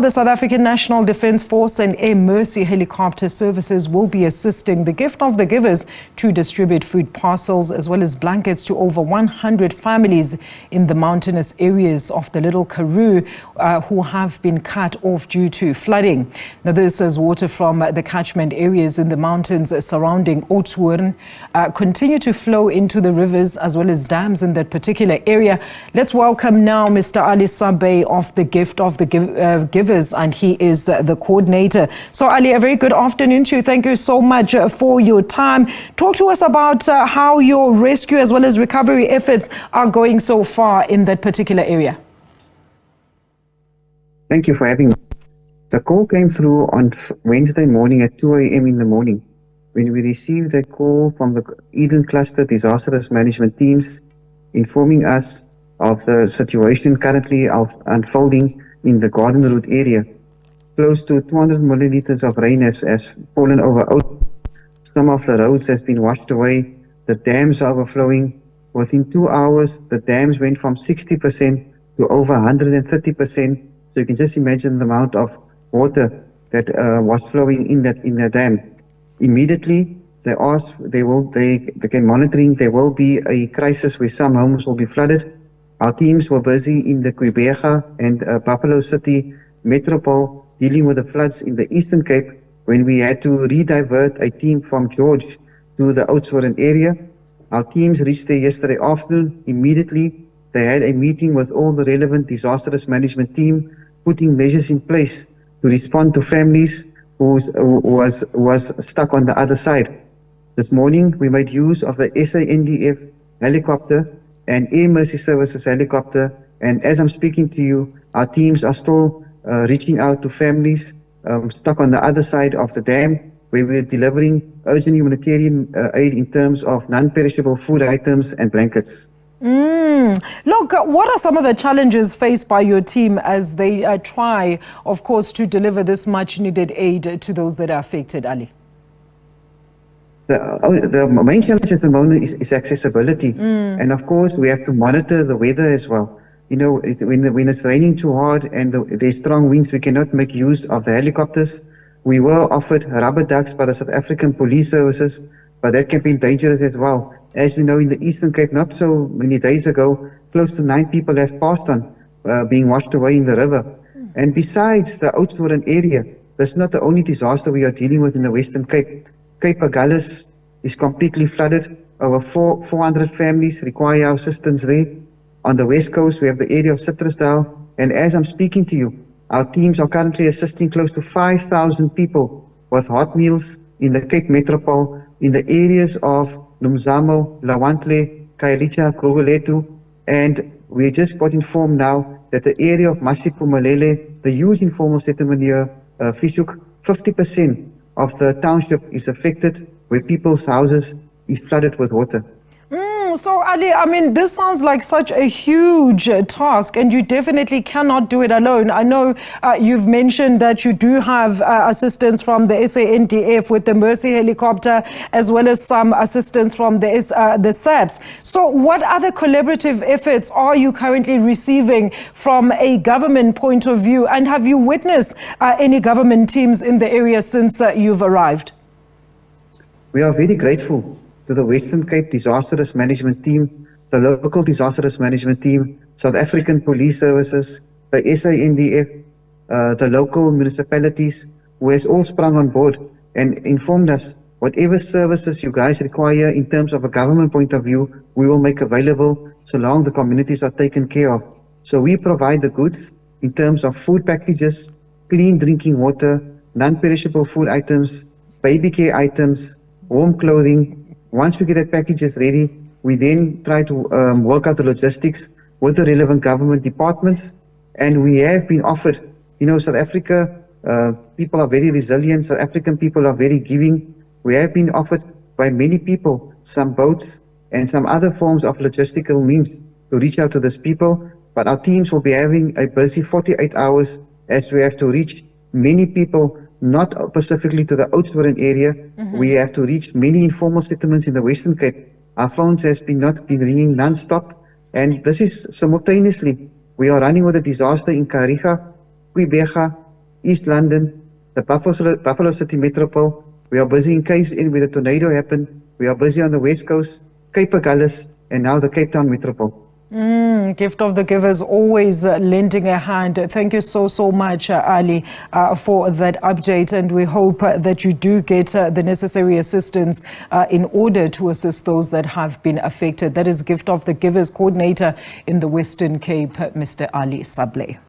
the South African National Defence Force and Air Mercy helicopter services will be assisting the Gift of the Givers to distribute food parcels as well as blankets to over 100 families in the mountainous areas of the Little Karoo who have been cut off due to flooding. Now, this as water from the catchment areas in the mountains surrounding Oudtshoorn continue to flow into the rivers as well as dams in that particular area. Let's welcome now Mr. Ali Sablay of the Gift of the Givers, and he is the coordinator. So Ali, a very good afternoon to you. Thank you so much for your time. Talk to us about how your rescue as well as recovery efforts are going so far in that particular area. Thank you for having me. The call came through on Wednesday morning at 2 a.m. in the morning when we received a call from the Eden Cluster Disaster Risk Management teams informing us of the situation currently unfolding in the Garden Route area. Close to 200 milliliters of rain has fallen over Oudtshoorn. Some of the roads has been washed away. The dams are overflowing. Within 2 hours, the dams went from 60% to over 130%. So you can just imagine the amount of water that was flowing in the dam. Immediately, they began monitoring. There will be a crisis where some homes will be flooded. Our teams were busy in the Quebeca and Buffalo City metropole dealing with the floods in the Eastern Cape when we had to redivert a team from George to the Oudtshoorn area. Our teams reached there yesterday afternoon. Immediately, they had a meeting with all the relevant disaster risk management team, putting measures in place to respond to families who was stuck on the other side. This morning, we made use of the SANDF helicopter and Air Mercy Services helicopter, and as I'm speaking to you, our teams are still reaching out to families stuck on the other side of the dam, where we're delivering urgent humanitarian aid in terms of non-perishable food items and blankets. Look, what are some of the challenges faced by your team as they try, of course, to deliver this much-needed aid to those that are affected, Ali? The main challenge at the moment is accessibility. And of course, we have to monitor the weather as well. You know, when it's raining too hard and there's strong winds, we cannot make use of the helicopters. We were offered rubber ducks by the South African Police Services, but that can be dangerous as well. As we know, in the Eastern Cape, not so many days ago, close to 9 people have passed on, being washed away in the river. And besides the Oudtshoorn area, that's not the only disaster we are dealing with in the Western Cape. Cape Agulhas is completely flooded. Over 400 families require our assistance there. On the west coast, we have the area of Citrusdale. And as I'm speaking to you, our teams are currently assisting close to 5,000 people with hot meals in the Cape Metropole, in the areas of Nomzamo, Lawandle, Khayelitsha, Gugulethu. And we just got informed now that the area of Masipumalele, the huge informal settlement near Fishhoek, 50% of the township is affected, where people's houses is flooded with water. So Ali, I mean, this sounds like such a huge task, and you definitely cannot do it alone. I know you've mentioned that you do have assistance from the SANDF with the Mercy helicopter, as well as some assistance from the SABC. So what other collaborative efforts are you currently receiving from a government point of view? And have you witnessed any government teams in the area since you've arrived? We are very grateful to the Western Cape Disaster Risk Management Team, the local Disaster Risk Management Team, South African Police Services, the SANDF, the local municipalities, who has all sprung on board and informed us whatever services you guys require in terms of a government point of view, we will make available so long the communities are taken care of. So we provide the goods in terms of food packages, clean drinking water, non-perishable food items, baby care items, warm clothing. Once we get that packages ready, we then try to work out the logistics with the relevant government departments. And we have been offered, you know, South Africa, people are very resilient. South African people are very giving. We have been offered by many people some boats and some other forms of logistical means to reach out to these people. But our teams will be having a busy 48 hours as we have to reach many people, not specifically to the Oudtshoorn area. We have to reach many informal settlements in the Western Cape. Our phones has not been ringing non-stop, and this is simultaneously. We are running with a disaster in Kariga, Quebeca, East London, the Buffalo City Metropole. We are busy in KZN where the tornado happened. We are busy on the West Coast, Cape Agulhas, and now the Cape Town Metropole. Gift of the Givers always lending a hand. Thank you so much, Ali, for that update. And we hope that you do get the necessary assistance in order to assist those that have been affected. That is Gift of the Givers Coordinator in the Western Cape, Mr. Ali Sablay.